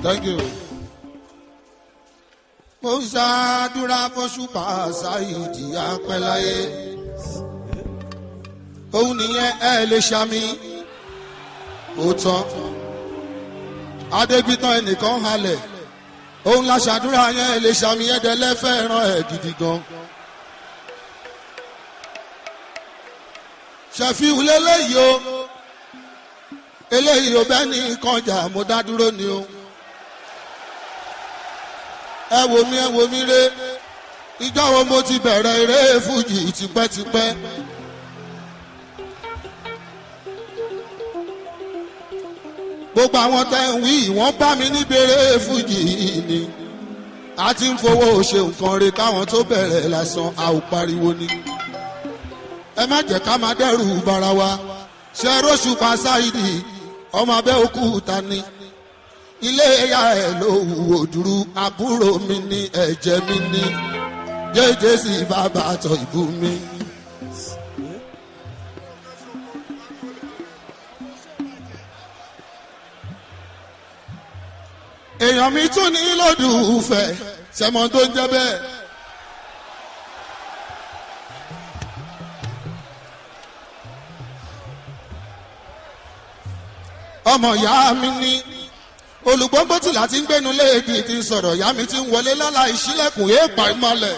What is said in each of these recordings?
Thank you. Mo ṣàdúrà f'Oṣùpá Saheed apẹ́láyé. Òun nìyẹn ẹ lè ṣàmì. Ó tán. Adébítán ẹnìkan halẹ̀. Òun la ṣàdúrà yẹn ẹ lè ṣàmì ẹ̀dẹ̀lẹ́ fẹ́ràn ẹ̀ gidi gan. Sefiu lélẹ́yìí o. Eléyìí ò bẹ́ẹ̀ ní kọjá mo dá dúró ni o. Ẹ wò mí ré. Ìjọ́ wo mo ti bẹ̀rẹ̀ eré fújì tipẹ́tipẹ́. Gbogbo àwọn tẹ́ ń wí wọ́n bá mi níbẹ̀rẹ̀ fújì ni. A ti ń fowó ṣe nǹkan re káwọn tó bẹ̀rẹ̀ lásán a ò pariwo ni. Ẹ má jẹ́ ká máa dẹ́rù bara wa. Ṣé Oṣùpá Saheed ọmọ Abẹ́òkúta ni. Ilé ìyá ẹ̀ ló wò dúró àbúrò mi ní ẹ̀jẹ̀ mi ní. Jẹ́jẹ́ sí bàbá àtọ̀ ìbú mi. Èèyàn mi tún ní lódùúfẹ́ ṣẹmọ tó ń jẹ́ bẹ́ẹ̀. Ọmọ ìyá mi ní olùgbọ́ngbọ́n tí láti ń gbénu léèdì ti ń sọ̀rọ̀ ìyá mi ti ń wọlé lọ́la ìṣílẹ̀kùn èèpà ìmọ̀lẹ̀.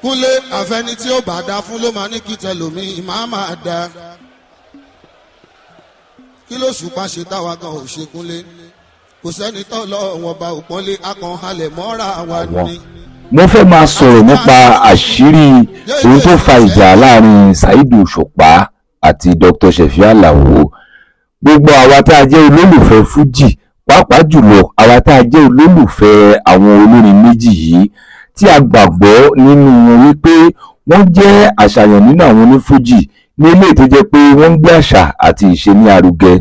Kúnlé àfẹni tí ó bá dá fún ló máa ní kí tẹlòmí máa máa dá. Kí ló ṣùpá ṣe táwa gan ò ṣe Kúnlé? Kò sẹ́ni tó lọ́wọ́ bá òpọ́nlé akàn halẹ̀ mọ́ra wa ni. Mo fẹ́ máa sọ̀rọ̀ nípa àṣírí ohun tó fa ìjà láàrin Saheed Osupa àti Dr. Sefiu Alao. Gbogbo àwa tá a jẹ́ olólùfẹ́ fújì, pàápàá jùlọ àwa tá a jẹ́ olólùfẹ́ àwọn olórin méjì yìí tí a gbàgbọ́ nínú wọn wípé wọ́n jẹ́ àṣàyàn nínú àwọn onífújì ní eléyìí tó jẹ́ pé wọ́n ń gbé àṣà àti ìṣe ní arugẹ.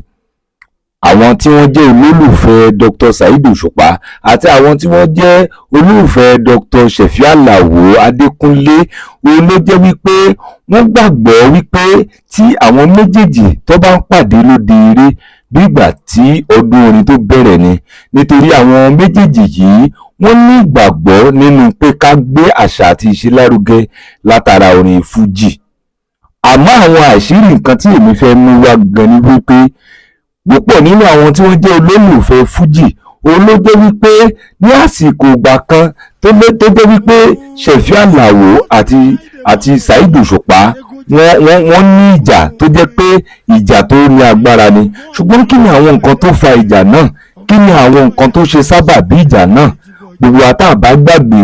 Àwọn tí wọ́n jẹ́ olólùfẹ́ Dr. Saheed Osupa àti àwọn tí wọ́n jẹ́ olólùfẹ́ Dr. Sefiu Alao Adékúnlé òun ló jẹ́ wípé wọ́n gbàgbọ́ wípé tí àwọn méjèèjì tó bá ń pàdé lóde eré bí ìgbà tí ọdún orin tó bẹ̀rẹ̀ ni, nítorí àwọn méjèèjì yìí wọ́n ní ìgbàgbọ́ nínú pé ká gbé àṣà àti ìṣe lárugẹ látara orin fújì. Àmọ́ àwọn àṣírí nǹkan tí èmi fẹ́ mú wá gan ni wípé púpọ̀ nínú àwọn tí wọ́n jẹ́ olólùfẹ́ fújì òun ló jẹ́ wípé ní àsìkò ìgbà kan tó jẹ́ wípé Sefiu Alao àti Saheed Osupa wọ́n ní ìjà tó jẹ́ pé ìjà tó ní agbára ni. Ṣùgbọ́n kí ni àwọn nǹkan tó fa ìjà náà? Kí ni àwọn nǹkan tó ṣe sábàbí ìjà náà? Gbogbo àtàbá gbàgbé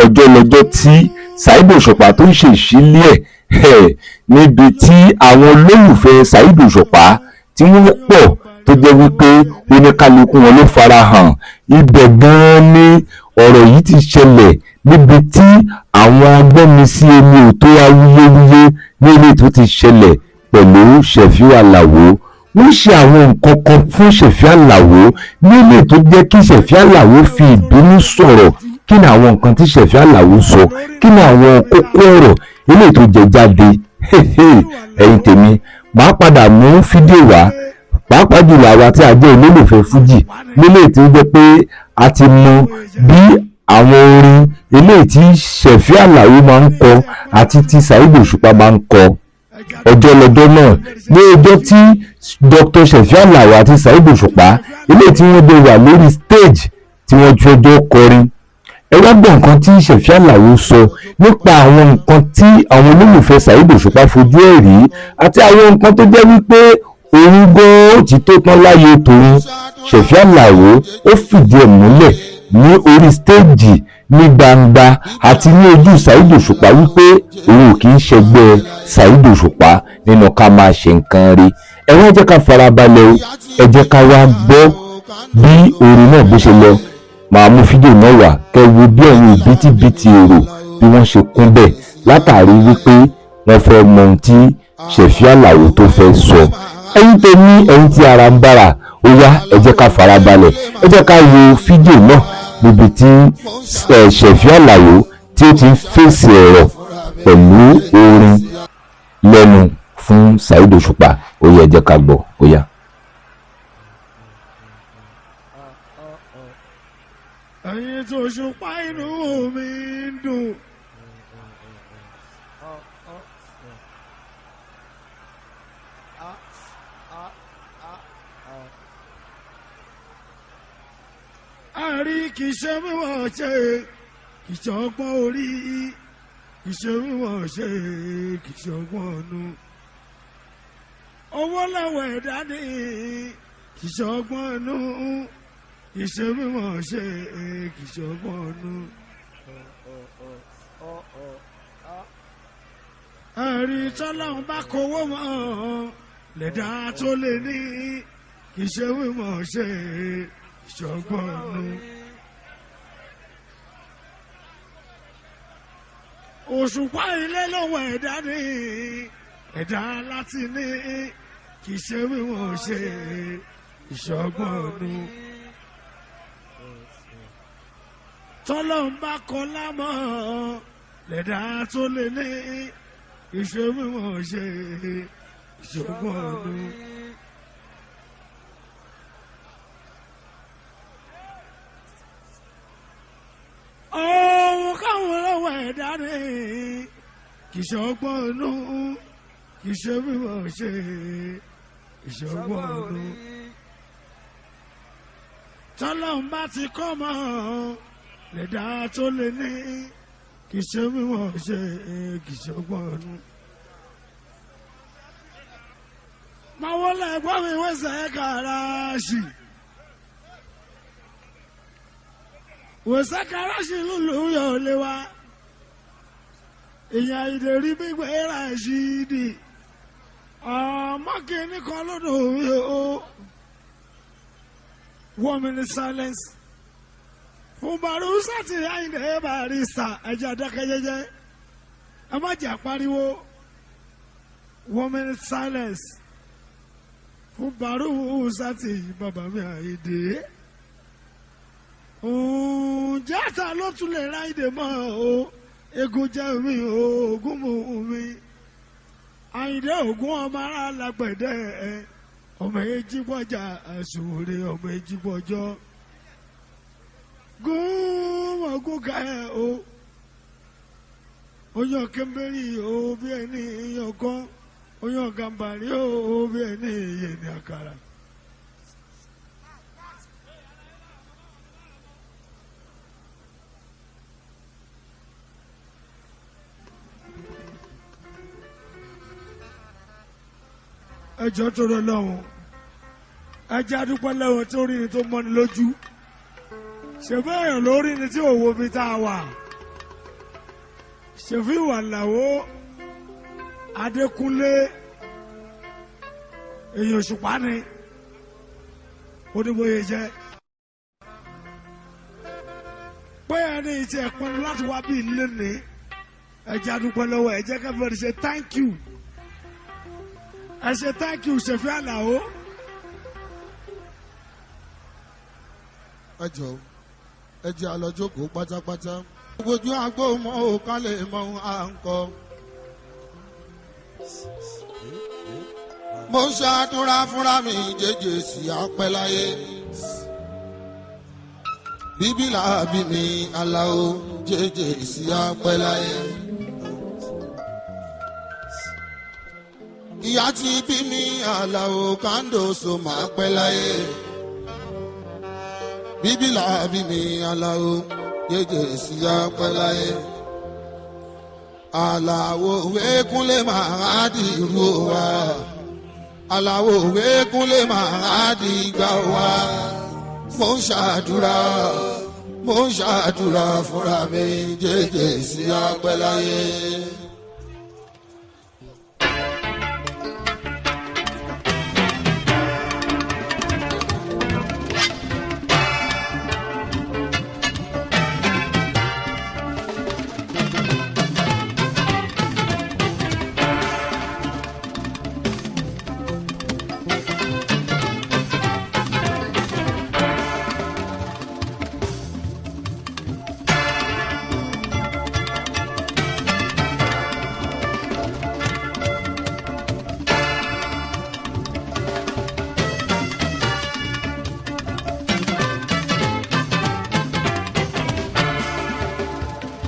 ọjọ́ lọ́jọ́ tí Saheed Osupa tó ń ṣe ìṣílẹ̀ ẹ̀ níbi tí àwọn olólùfẹ́ Saheed Osupa tí wọ́n pọ̀ tó jẹ́ wípé oníkálukú wọn ló fara hàn. Ibẹ̀ gan-an ni ọ̀rọ̀ yìí ti ṣẹlẹ̀ níbi tí àwọn agbọ́nmisí omi ò tó awuyewuye ní ilé tó ti ṣẹlẹ̀ pẹ̀lú Sefiu Alao. Wọ́n ṣe àwọn nǹkan kan fún Sefiu Alao ní ilé tó jẹ́ kí Sefiu Alao fi ìbínú sọ̀rọ̀. Kí ni àwọn nǹkan tí Sefiu Alao sọ? Kí ni àwọn kókó ọ̀rọ̀ ilé tó jẹ jáde? Ẹ̀yin tèmi máa padà mú fídíò wá, pàápàá jùlọ àwa tí a jẹ́ olólùfẹ́ fújì nílé tí ó jẹ́ pé a ti mọ bí àwọn orin eléyìí tí Sefiu Alao máa ń kọ àti tí Saheed Osupa máa ń kọ. Ọjọ́ lọ́jọ́ náà ní ọjọ́ tí Dr. Sefiu Alao àti Saheed Osupa eléyìí tí wọ́n jọ wà lórí stage tí wọ́n jọjọ́ kọrin. Ẹ wá gbọ́ nǹkan tí Sefiu Alao sọ nípa àwọn nǹkan tí àwọn olólùfẹ́ Saheed Osupa fojú ẹ̀ rí àti àwọn nǹkan tó jẹ́ wípé òun gan-an ti tó tán láyé tòun. Sefiu Alao ó fìdí ẹ̀ múlẹ̀ ní orí stéèjì ní gbangba àti ní ojú Saheed Osupa wípé òun ò kì í ṣẹgbẹ́ Saheed Osupa nínú ká máa ṣe nǹkan rí. Ẹ wá jẹ́ ká farabalẹ̀ o, ẹ jẹ́ ká wá gbọ́ bí orin náà bó ṣe lọ. Màá mú fídíò náà wá kẹ́ wo bí ẹ̀yin ìbítíbitì èrò bí wọ́n ṣe kún bẹ̀ látàrí wípé wọ́n fẹ́ mọ ohun tí Sefiu Alao tó fẹ́ sọ. Ẹ̀yin tó ní ẹ̀yin tí Aranbara ó yá ẹ jẹ́ ká farabalẹ̀, ẹ jẹ́ ká wo fídíò náà níbi tí Sefiu Alao tí ó ti ń fèsì ọ̀rọ̀ pẹ̀lú orin lẹ́nu fún Saheed Osupa ó yẹ jẹ́ ká gbọ́ ó yá. ẹ̀yin tó Òṣùpá inú mi ń dùn. àrí kì í ṣe mímọ̀ ṣe kì í ṣe ọgbọ́n orí kì í ṣe mímọ̀ ṣe kì í ṣe ọgbọ́n ọ̀nù. owó lọ́wọ́ ẹ̀dá ní kì í ṣe ọgbọ́n ọ̀nù kì í ṣe mímọ̀ ṣe kì í ṣe ọgbọ́n ọ̀nù. àrí tọ́lọ́hún bá kówó mọ́ lẹ́dá tó lé ní kì í ṣe mímọ̀ ṣe ìṣọ̀gbọ́nù. Òṣùpá ilé lọ́wọ́ ẹ̀dá ní ẹ̀dá láti ní kì í ṣe wíwọ̀n ṣe ìṣọ̀gbọ́nù. tọ́lọ́hún bá kọ́ lámọ́ lẹ́dá tó lé ní kì í ṣe wíwọ̀n ṣe ìṣọ̀gbọ́nù. ohun káwọn lọ́wọ́ ẹ̀dá ni kì í ṣe ọgbọ́n inú kì í ṣe mímọ̀ ṣe ìṣọgbọ́n inú. tọ́lọ́hún bá ti kọ́ mọ́ lẹ́dá tó lé ní kì í ṣe mímọ̀ ṣe kì í ṣọgbọ́n inú. máa wọlé ẹ̀gbọ́n mi wẹ́sẹ̀ kàràṣì. wòsàkàràṣì lùlù yóò lé wa èèyàn ìdèrí gbígbé Rashidi ọmọ kìíní kan lọ́dọ̀ mi o 1 minute silence fún Barusa ti Àyìndé Barrister ẹ̀jẹ̀ àdákẹ́jẹ́jẹ́ ẹ má jà pariwo 1 minute silence fún Barusa ti bàbá mi Àyìndé. Jẹ́ta ló tún lè ra ìdè mọ́ o egun jẹ́ mi o ogun mú mi Àyìndé ògún ọmọ ara lágbẹ̀dẹ ọmọ èjì bọ́jà àsùnwòrè ọmọ èjì bọ́jọ́ gún ọgún ká ẹ o oyún kẹ́mbẹ́rì o bí ẹni ìyọ̀kọ́ oyún gàmbàrí o bí ẹni ìyẹn ní àkàrà. ẹjọ́ tó rọ lọ́wọ́ ẹjẹ́ adúpẹ́ lẹ́wọ̀n tó rí ni tó mọ́ni lójú ṣèfẹ́ èèyàn lórí ni tí òwò mi tá a wà Sefiu Alao Adékúnlé èèyàn Òṣùpá ni oníbòye jẹ́ pé ẹni tí ẹ pinnu láti wá bí ilé ní ẹjẹ́ adúpẹ́ lọ́wọ́ ẹjẹ́ kẹfẹ́ ṣe thank you. I say thank you, Sefiu Alao. ẹ jọ̀ọ́ ẹ jẹ́ àlọ́jókòó pátápátá. ojú àgbo mọ́ ò ká lè mọ à ń kọ́. mo ń ṣàdúrà fúnra mi jẹ́jẹ́ sí apẹ́ láyé. bíbí làbí mi Alao jẹ́jẹ́ sí apẹ́ láyé. ìyá tí bí mi Alao kando so máa pẹ́ láyé. bíbí làbí mi Alao jẹ́jẹ́ sí apẹ́ láyé. Alao wékúnlé máa dìrú wa. Alao wékúnlé máa dìgbà wa. mo ń ṣàdúrà fúnra mi jẹ́jẹ́ sí apẹ́ láyé.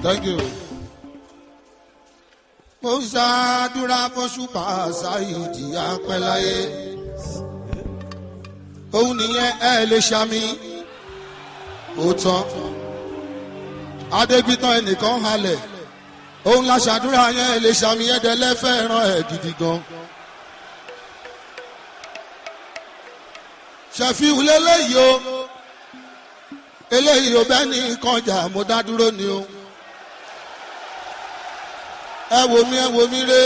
Thank you. Mo ń ṣàdúrà f'Òṣùpá Saheed apẹ́láyé. Òun nìyẹn ẹ lè ṣàmì. Ó tán. Adébítán ẹnìkan halẹ̀. Òun la ṣàdúrà yẹn ẹ lè ṣàmì ẹ̀dẹ̀lẹ́ fẹ́ràn ẹ̀ gidi gan. Sefiu lélẹ́yìí o. Eléyìí ò bẹ́ẹ̀ ní kọjá mo dá dúró ni o. Ẹ wò mí ré.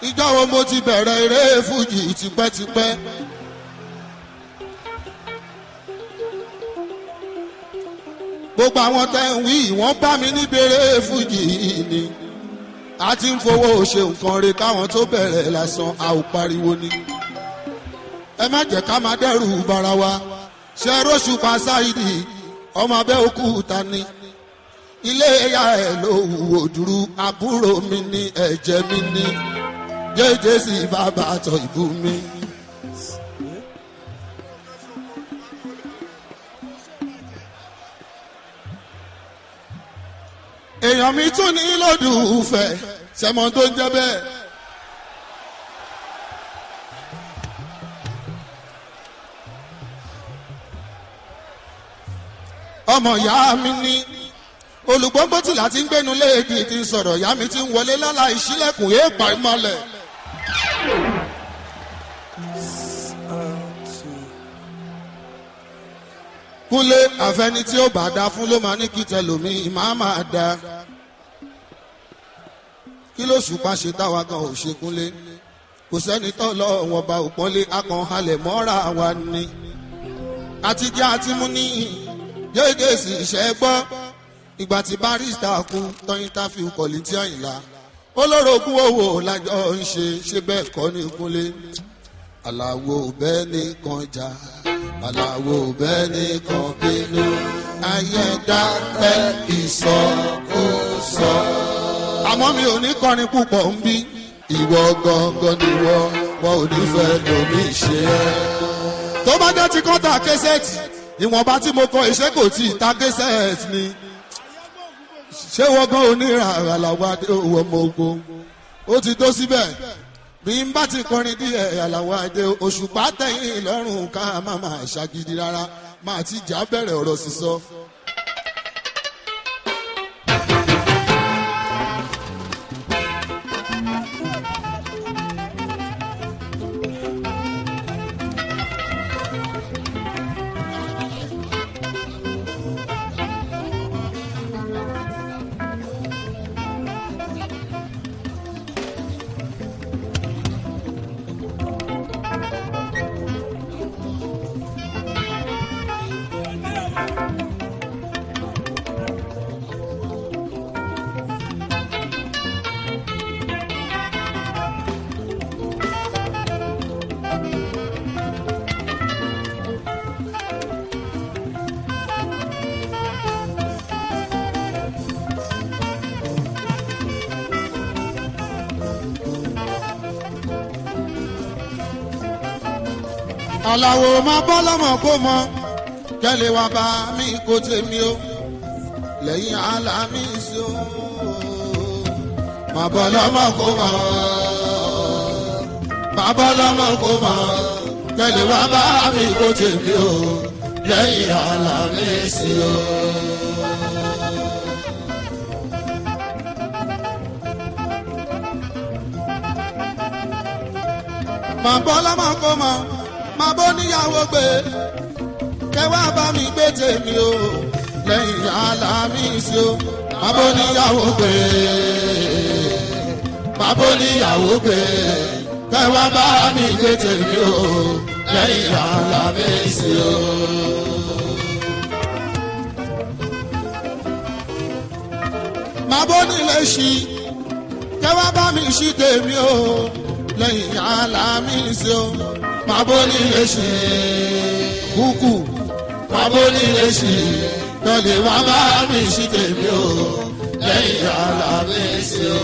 Ìjọ́ wo mo ti bẹ̀rẹ̀ eré fújì tipẹ́tipẹ́. Gbogbo àwọn tẹ́ ń wí wọ́n bá mi níbèrè fújì ni. A ti ń fowó ṣe nǹkan re káwọn tó bẹ̀rẹ̀ lásán a ò pariwo ni. Ẹ má jẹ́ ká máa dẹ́rù bara wa. Ṣé Òṣùpá Saheed ọmọ Abẹ́òkúta ni. Ilé ẹ̀yà ẹ̀ ló wò dúró àbúrò mi ní ẹ̀jẹ̀ mi ní. Jẹ́jẹ́ sí bàbá àtọ̀ ìbú mi. Èèyàn mi tún ní lòdùfẹ́ ṣẹmọ tó ń jẹ́ bẹ́ẹ̀. Ọmọ ìyá mi ní olùgbọ́ngbọ́n tí láti ń gbénu léèdì ti ń sọ̀rọ̀ ìyá mi ti ń wọlé lálá ìṣílẹ̀kùn èèpà ìmọ̀lẹ̀. Kúnlé àfẹni tí ó bá dá fún ló máa ní kí tẹlòmíì máa máa dá. Kí l'Òṣùpá ṣe táwa gan ò ṣe Kúnlé? Kò sẹ́ni tó lọ wọn bá òpọ́nlé akàn halẹ̀ mọ́ra wa ni. Àtijọ́ àti mú ní jẹ́gẹ́ sì ṣẹ́ gbọ́. Ìgbà tí barista kú tán interview Kọ̀lìntì Àyìnlá. Olórogún owó lájọ ń ṣe bẹ́ẹ̀ kọ́ ní Kúnlé. Aláwo bẹ́ẹ̀ ní kan jà. Aláwo bẹ́ẹ̀ ní kan bínú. Ayé dákẹ́ ìsọkúsọ. Àmọ́ mi ò ní kọrin púpọ̀ ń bí. Ìwọ gangan ni wọn ò ní fẹ́ lómi ṣe é. Tó bá jẹ́ ti kọ́ta késẹ́ẹ̀tì ìwọ̀nba tí mo kọ iṣẹ́ kò tí ì ta késẹ́ẹ̀tì ni. Ṣé wọ́n gan onírà àlàwọ̀ adé owó ọmọ ogun? Ó ti tó síbẹ̀. Bí n bá ti kọrin díẹ̀ àlàwọ̀ adé Òṣùpá tẹ̀yìn lọ́rùn ká má máa ṣàgídí rárá máa ti jà bẹ̀rẹ̀ ọ̀rọ̀ sísọ. Àlàwo máa bọ́ lọ́mọ kó mọ kẹ́lẹ́ wá bá mi kó tèmi o lẹ́yìn alámísí o. Máa bọ́ lọ́mọ kó mọ máa bọ́ lọ́mọ kó mọ kẹ́lẹ́ wá bá mi kó tèmi o lẹ́yìn alámísí o. Máa bọ́ lọ́mọ kó mọ máa bó níyàwó gbé kẹwàá bá mi gbé tèmi o lẹ́yìn alámísí o. Máa bó níyàwó gbé máa bó níyàwó gbé kẹwàá bá mi gbé tèmi o lẹ́yìn alámísí o. Máa bó nílé ṣí kẹwàá bá mi ṣí tèmi o lẹ́yìn alámísí o. Máa bó nílé ṣí kúkú máa bó nílé ṣí lọ́lẹ̀ wá bá mi ṣí tèmi o lẹ́yìn alámísí o.